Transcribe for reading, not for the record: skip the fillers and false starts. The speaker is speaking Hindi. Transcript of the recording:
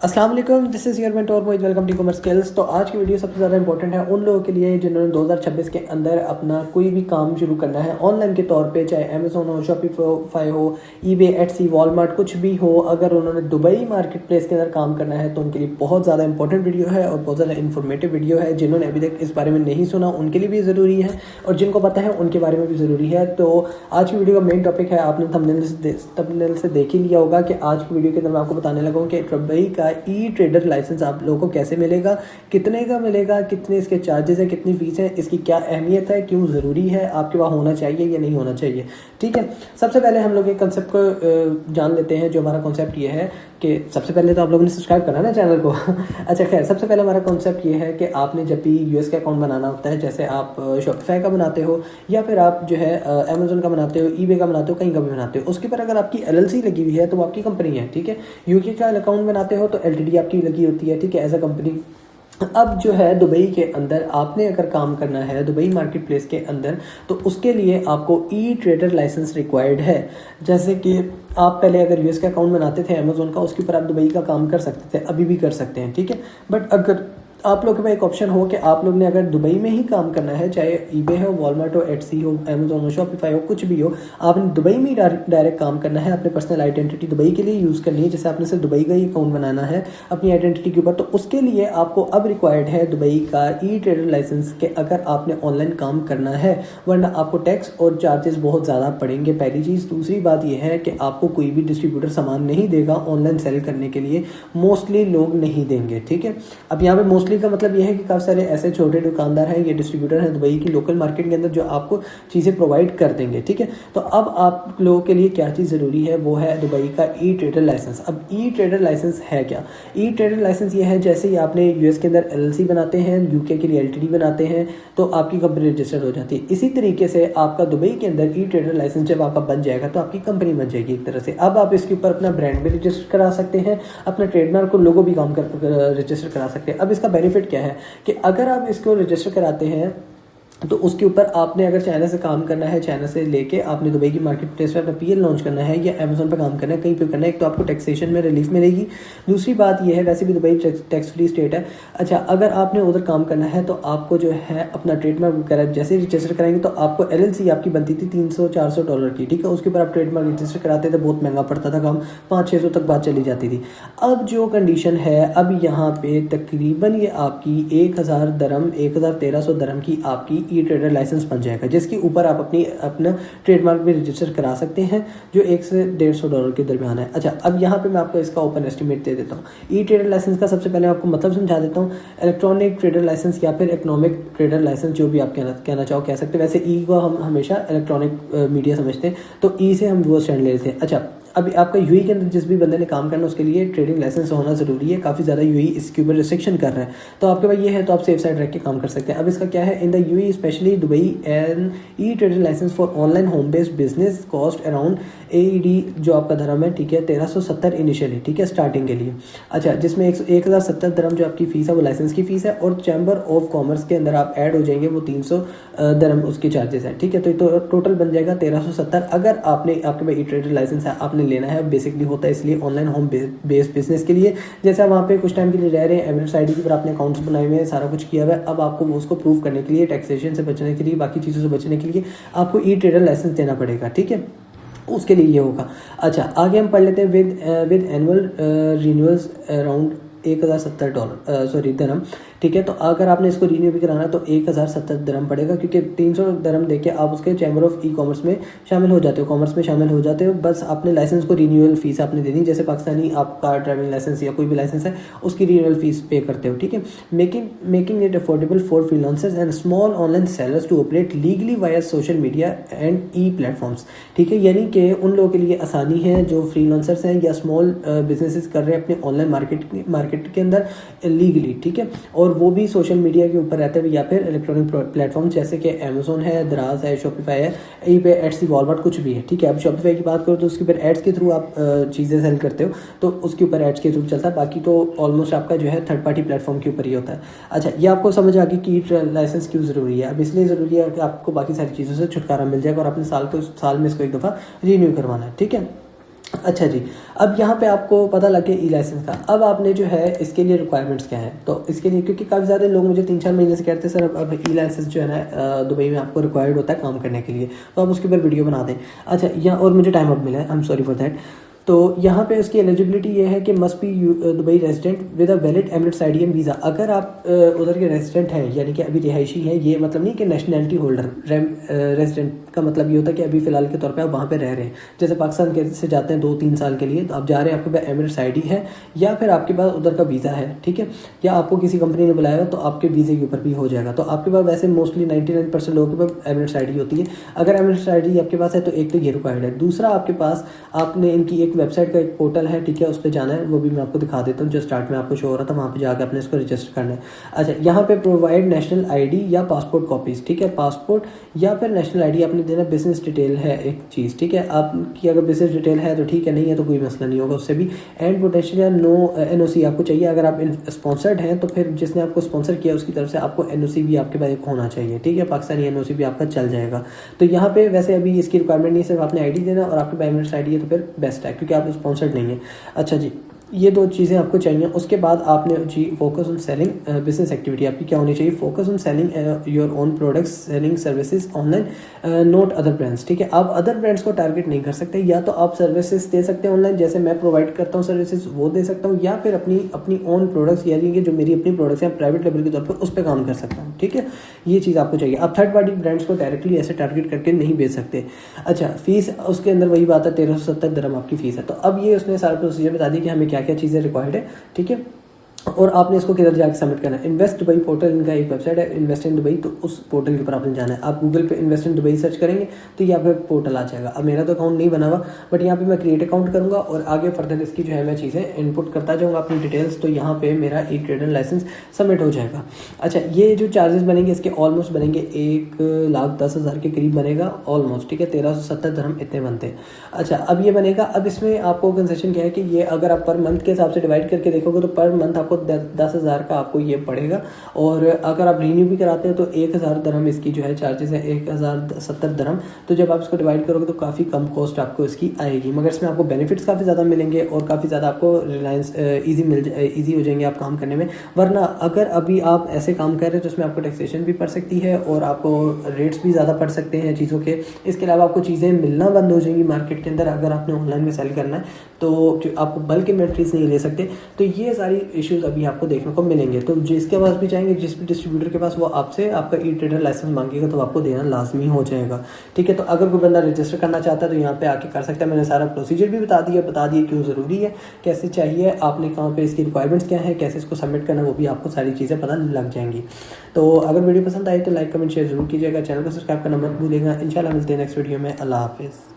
अस्सलाम वालेकुम, this is your mentor Mohit. Welcome to commerce skills. तो आज की वीडियो सबसे ज़्यादा इंपॉर्टेंट है उन लोगों के लिए जिन्होंने 2026 के अंदर अपना कोई भी काम शुरू करना है ऑनलाइन के तौर पे, चाहे अमेज़ोन हो, शॉपिफाई हो, ईबे, एटसी, वॉलमार्ट, कुछ भी हो। अगर उन्होंने दुबई मार्केट प्लेस के अंदर काम करना है तो उनके लिए बहुत ज़्यादा इंपॉर्टेंट वीडियो है और बहुत ज़्यादा इन्फॉर्मेटिव वीडियो है। जिन्होंने अभी तक इस बारे में नहीं सुना उनके लिए भी ज़रूरी है और जिनको पता है उनके बारे में भी ज़रूरी है। तो आज की वीडियो का मेन टॉपिक है, आपने थंबनेल से देख ही लिया होगा कि आज की वीडियो के अंदर मैं आपको बताने लगा हूँ कि दुबई का ई ट्रेडर लाइसेंस आप लोगों को कैसे मिलेगा, कितने का मिलेगा, कितने इसके चार्जेस है, कितनी फीस है, इसकी क्या अहमियत है, क्यों ज़रूरी है, आपके पास होना चाहिए या नहीं होना चाहिए। ठीक है, सबसे पहले हम लोग एक कंसेप्ट को जान लेते हैं। जो हमारा कॉन्सेप्ट ये है कि सबसे पहले तो आप लोगों ने सब्सक्राइब करना ना चैनल को। अच्छा खैर, सबसे पहले हमारा कॉन्सेप्ट ये है कि आपने जब भी यूएस का अकाउंट बनाना होता है, जैसे आप शॉपिफाई का बनाते हो या फिर आप जो है अमेजोन का बनाते हो, ईबे का बनाते हो, कहीं का भी बनाते हो, उसके ऊपर अगर आपकी एलएलसी लगी हुई है तो वो आपकी कंपनी है। ठीक है, यूके का अकाउंट बनाते हो तो एलटीडी आपकी लगी होती है। ठीक है, एज अ कंपनी। अब जो है दुबई के अंदर आपने अगर काम करना है दुबई मार्केट प्लेस के अंदर, तो उसके लिए आपको ई ट्रेडर लाइसेंस रिक्वायर्ड है। जैसे कि आप पहले अगर यूएस का अकाउंट बनाते थे अमेजोन का, उसके ऊपर आप दुबई का काम कर सकते थे, अभी भी कर सकते हैं। ठीक है, बट अगर आप लोग के पास एक ऑप्शन हो कि आप लोग ने अगर दुबई में ही काम करना है, चाहे ईबे हो, वॉलमार्ट हो, एटसी हो, अमेजोन हो, शॉपिफाई हो, कुछ भी हो, आपने दुबई में ही डायरेक्ट काम करना है, अपने पर्सनल आइडेंटिटी दुबई के लिए यूज़ करनी है। जैसे आपने सिर्फ दुबई का ही अकाउंट बनाना है अपनी आइडेंटिटी के ऊपर, तो उसके लिए आपको अब रिक्वायर्ड है दुबई का ई ट्रेडर लाइसेंस के अगर आपने ऑनलाइन काम करना है, वरना आपको टैक्स और चार्जेस बहुत ज़्यादा पड़ेंगे। पहली चीज़। दूसरी बात यह है कि आपको कोई भी डिस्ट्रीब्यूटर सामान नहीं देगा ऑनलाइन सेल करने के लिए, मोस्टली लोग नहीं देंगे। ठीक है, अब यहाँ पे मोस्टली का मतलब यह है कि काफ़ी सारे ऐसे छोटे दुकानदार हैं, ये डिस्ट्रीब्यूटर हैं दुबई की लोकल मार्केट के अंदर, जो आपको चीज़ें प्रोवाइड कर देंगे। ठीक है, तो अब आप लोगों के लिए क्या चीज़ ज़रूरी है, वो है दुबई का ई ट्रेडर लाइसेंस। अब ई ट्रेडर लाइसेंस है क्या? ई ट्रेडर लाइसेंस ये है, जैसे ही आपने यूएस के अंदर एलएलसी बनाते हैं, यूके के लिए एलटीडी बनाते हैं, तो आपकी कंपनी रजिस्टर्ड हो जाती है। इसी तरीके से आपका दुबई के अंदर ई ट्रेडर लाइसेंस जब आपका बन जाएगा तो आपकी कंपनी बन जाएगी एक तरह से। अब आप इसके ऊपर अपना ब्रांड भी रजिस्टर करा सकते हैं, अपना ट्रेडमार्क को लोगो भी काम कर रजिस्टर करा सकते हैं। अब इसका बेनिफिट क्या है कि अगर आप इसको रजिस्टर कराते हैं तो उसके ऊपर आपने अगर चाइना से काम करना है, चाइना से लेके आपने दुबई की मार्केट प्लेस पे अपना पीएल लॉन्च करना है या अमेजोन पे काम करना है, कहीं पे करना है, एक तो आपको टैक्सेशन में रिलीफ मिलेगी। दूसरी बात यह है, वैसे भी दुबई टैक्स फ्री स्टेट है। अच्छा, अगर आपने उधर काम करना है तो आपको जो है अपना ट्रेडमार्क वगैरह जैसे रजिस्टर कराएंगे तो आपको एलएलसी आपकी बनती थी $300-400 की। ठीक है, उसके ऊपर आप ट्रेडमार्क रजिस्टर कराते थे, बहुत महंगा पड़ता था काम, 500-600 तक बात चली जाती थी। अब जो कंडीशन है, अब यहाँ पे तकरीबन ये आपकी 1000 दरम, 1300 दरम की आपकी ई ट्रेडर लाइसेंस बन जाएगा, जिसके ऊपर आप अपना ट्रेडमार्क भी रजिस्टर करा सकते हैं, जो $100 से $150 के दरमियान है। अच्छा, अब यहाँ पे मैं आपको इसका ओपन एस्टिमेट दे देता हूँ। ई ट्रेडर लाइसेंस का सबसे पहले आपको मतलब समझा देता हूँ। इलेक्ट्रॉनिक ट्रेडर लाइसेंस या फिर इकोनॉमिक ट्रेडर लाइसेंस, जो भी आप कहना चाहो कह सकते हैं। वैसे ई को हम हमेशा इलेक्ट्रॉनिक मीडिया समझते हैं, तो ई से हम वो स्टैंड ले लेते हैं। अच्छा, अभी आपका यूई के अंदर जिस भी बंदे ने काम करना उसके लिए ट्रेडिंग लाइसेंस होना ज़रूरी है। काफ़ी ज़्यादा यूई इसके ऊपर रिस्ट्रिक्शन कर रहा है, तो आपके पास ये है तो आप सेफ साइड रख के काम कर सकते हैं। अब इसका क्या है, in the UAE especially Dubai an e trading licence for online home based business cost around AED जो आपका धर्म है। ठीक है, 1370 इनिशियली। ठीक है, स्टार्टिंग के लिए। अच्छा, जिसमें 1070 दरम जो आपकी फ़ीस है वो लाइसेंस की फ़ीस है, और चैम्बर ऑफ कॉमर्स के अंदर आप ऐड हो जाएंगे, वो 300 दरम उसकी चार्जेस है। ठीक है, तो टोटल बन जाएगा 1370। अगर आपने आपके पास ई ट्रेडर लाइसेंस है, आपने लेना है, बेसिकली होता है इसलिए ऑनलाइन होम बेस्ड बिजनेस के लिए। जैसे आप वहाँ पे कुछ टाइम के लिए रह रहे हैं, एमिरेट्स आईडी के ऊपर आपने अकाउंट्स बनाए हुए हैं, सारा कुछ किया हुआ है, अब आपको उसको प्रूव करने के लिए, टैक्सेशन से बचने के लिए, बाकी चीज़ों से बचने के लिए आपको ई ट्रेडर लाइसेंस देना पड़ेगा। ठीक है, उसके लिए ये होगा। अच्छा, आगे हम पढ़ लेते हैं। With annual renewals around $1070 दरम। ठीक है, तो अगर आपने इसको रीन्यू भी कराना है तो 1070 दरम पड़ेगा, क्योंकि 300 दरम देके आप उसके चैम्बर ऑफ ई कॉमर्स में शामिल हो जाते हो, कॉमर्स में शामिल हो जाते हो। बस आपने लाइसेंस को रीन्यूअल फीस आपने देनी, जैसे पाकिस्तानी आपका ड्राइविंग लाइसेंस या कोई भी लाइसेंस है उसकी रीन्यूअल फीस पे करते हो। ठीक है, making it affordable for freelancers and small online sellers to operate legally via social media and e platforms. ठीक है, यानी कि उन लोगों के लिए आसानी है जो फ्रीलांसर्स हैं या स्मॉल बिजनेसेस कर रहे हैं अपने ऑनलाइन मार्केट के अंदर लीगली। ठीक है, और वो भी सोशल मीडिया के ऊपर रहते हुए या फिर इलेक्ट्रॉनिक प्लेटफॉर्म जैसे कि अमेजोन है, दराज है, शॉपिफाई है, ईबे, एटसी, वॉलमार्ट, कुछ भी है। ठीक है, अब शॉपिफाई की बात करो तो उसके ऊपर एड्स के थ्रू आप चीज़ें सेल करते हो, तो उसके ऊपर एड्स के थ्रू चलता है। बाकी तो ऑलमोस्ट आपका जो है थर्ड पार्टी प्लेटफॉर्म के ऊपर ही होता है। अच्छा, ये आपको समझ आ गई कि लाइसेंस क्यों ज़रूरी है। अब इसलिए ज़रूरी है कि आपको बाकी सारी चीज़ों से छुटकारा मिल जाएगा और अपने साल में इसको एक दफ़ा रीन्यू करवाना है। ठीक है, अच्छा जी, अब यहाँ पे आपको पता लग गया ई लाइसेंस का। अब आपने जो है इसके लिए रिक्वायरमेंट्स क्या है, तो इसके लिए क्योंकि काफ़ी ज़्यादा लोग मुझे 3-4 महीने से कहते हैं सर अब ई लाइसेंस जो है ना दुबई में आपको रिक्वायर्ड होता है काम करने के लिए, तो आप उसके ऊपर वीडियो बना दें। अच्छा, यहाँ और मुझे टाइम अब मिला है, I am sorry for that. तो यहाँ पे उसकी एलिजिबिलिटी ये है कि must be Dubai resident with a valid Emirates ID and visa. अगर आप उधर के रेजिडेंट हैं यानी कि अभी रिहायशी हैं, ये मतलब नहीं कि नेशनैलिटी होल्डर, रेजिडेंट का मतलब ये होता है कि अभी फ़िलहाल के तौर पे आप वहाँ पे रह रहे हैं। जैसे पाकिस्तान के से जाते हैं 2-3 साल के लिए, तो आप जा रहे हैं, आपके पास एमिरेट्स आईडी है या फिर आपके पास उधर का वीज़ा है, ठीक है, या आपको किसी कंपनी ने बुलाया तो आपके वीज़े के ऊपर भी हो जाएगा। तो आपके पास वैसे मोस्टली 99% लोगों के पास एमिरेट्स आईडी होती है। अगर एमिरेट्स आईडी आपके पास है तो एक तो ये रिक्वायर्ड है। दूसरा, आपके पास आपने इनकी एक वेबसाइट का एक पोर्टल है, ठीक है, उस पर जाना है, वो भी मैं आपको दिखा देता हूँ, जो स्टार्ट में आपको शो हो रहा था, वहाँ पे जाकर आपने इसको रजिस्टर करना है। अच्छा, यहाँ पे प्रोवाइड नेशनल आईडी या पासपोर्ट कॉपीज़, ठीक है, पासपोर्ट या फिर नेशनल आईडी आपने देना। बिजनेस डिटेल है एक चीज़, ठीक है, आपकी अगर बिजनेस डिटेल है तो ठीक है, नहीं है तो कोई मसला नहीं होगा उससे भी। एंड पोटेंशियल या नो एनओसी आपको चाहिए। अगर आप स्पॉन्सर्ड हैं तो फिर जिसने आपको स्पॉन्सर किया उसकी तरफ से आपको एनओसी भी आपके पास एक होना चाहिए, ठीक है, पाकिस्तानी एनओसी भी आपका चल जाएगा। तो यहाँ पे वैसे अभी इसकी रिक्वायरमेंट नहीं है, सिर्फ आपने आईडी देना और आपके पास एमिरेट्स आईडी है तो फिर बेस्ट है, क्योंकि आप स्पॉन्सर्ड नहीं है। अच्छा जी, ये 2 चीज़ें आपको चाहिए। उसके बाद आपने जी focus on selling, business activity आपकी क्या होनी चाहिए, focus on selling your own products, selling services online, not other brands, ठीक है। आप अदर ब्रांड्स को टारगेट नहीं कर सकते, या तो आप सर्विसेज दे सकते हैं ऑनलाइन, जैसे मैं प्रोवाइड करता हूँ सर्विसेज वो दे सकता हूँ, या फिर अपनी ओन प्रोडक्ट्स यानी कि जो मेरी अपनी प्रोडक्ट्स हैं प्राइवेट लेवल के तौर पर उस पर काम कर सकता हूँ, ठीक है, ये चीज़ आपको चाहिए। आप थर्ड पार्टी ब्रांड्स को डायरेक्टली ऐसे टारगेट करके नहीं बेच सकते। अच्छा, फीस उसके अंदर वही बात है, 1370 दिरहम आपकी फ़ीस है। तो अब ये उसने सारा प्रोसीजर बता दी कि हमें क्या क्या चीज़ें रिक्वायर्ड है, ठीक है, और आपने इसको किधर जाकर सबमिट करना है। इन्वेस्ट दुबई पोर्टल इनका एक वेबसाइट है, इन्वेस्ट इन दुबई, तो उस पोर्टल के ऊपर आपने जाना है। आप गूगल पे इन्वेस्ट इन दुबई सर्च करेंगे तो यहाँ पे पोर्टल आ जाएगा। अब मेरा तो अकाउंट नहीं बना हुआ, बट यहाँ पे मैं क्रिएट अकाउंट करूँगा और आगे फर्दर इसकी जो है मैं चीज़ें इनपुट करता जाऊँगा अपनी डिटेल्स, तो यहाँ पे मेरा ई ट्रेडर लाइसेंस सबमिट हो जाएगा। अच्छा, ये जो चार्जेस बनेंगे इसके ऑलमोस्ट बनेंगे 1,10,000 के करीब बनेगा ऑलमोस्ट, ठीक है, 1370 दिरहम इतने बनते हैं। अच्छा, अब ये बनेगा। अब इसमें आपको कंसेशन क्या है कि ये अगर आप पर मंथ के हिसाब से डिवाइड करके देखोगे तो पर मंथ आपको 10,000 का आपको ये पड़ेगा, और अगर आप रिन्यू भी कराते हैं तो 1,000 दिरहम इसकी जो है चार्जेस है, 1,070 दिरहम। तो जब आप इसको डिवाइड करोगे तो काफ़ी कम कॉस्ट आपको इसकी आएगी, मगर इसमें आपको बेनिफिट्स काफ़ी ज़्यादा मिलेंगे और काफ़ी ज़्यादा आपको रिलायंस ईजी हो जाएंगे आप काम करने में। वरना अगर अभी आप ऐसे काम कर रहे हैं तो उसमें आपको टैक्सेशन भी पड़ सकती है और आपको रेट्स भी ज़्यादा पड़ सकते हैं चीज़ों के। इसके अलावा आपको चीज़ें मिलना बंद हो जाएंगी मार्केट के अंदर अगर आपने ऑनलाइन में सेल करना है, तो आपको बल्क इन्वेंट्रीज नहीं ले सकते। तो ये सारी इश्यूज़ अभी आपको देखने को मिलेंगे। तो जिसके पास भी चाहेंगे, जिस भी डिस्ट्रीब्यूटर के पास, वो आपसे आपका ई ट्रेडर लाइसेंस मांगेगा तो आपको देना लाजमी हो जाएगा, ठीक है। तो अगर कोई बंदा रजिस्टर करना चाहता है तो यहाँ पे आके कर सकता है। मैंने सारा प्रोसीजर भी बता दिया क्यों ज़रूरी है, कैसे चाहिए, आपने कहाँ पे इसकी रिक्वायरमेंट्स क्या है, कैसे इसको सबमिट करना, वो भी आपको सारी चीज़ें पता लग जाएंगी। तो अगर वीडियो पसंद आए तो लाइक कमेंट शेयर जरूर कीजिएगा, चैनल को सब्सक्राइब करना मत भूलिएगा। इंशाल्लाह मिलते हैं नेक्स्ट वीडियो में। अल्लाह हाफिज़।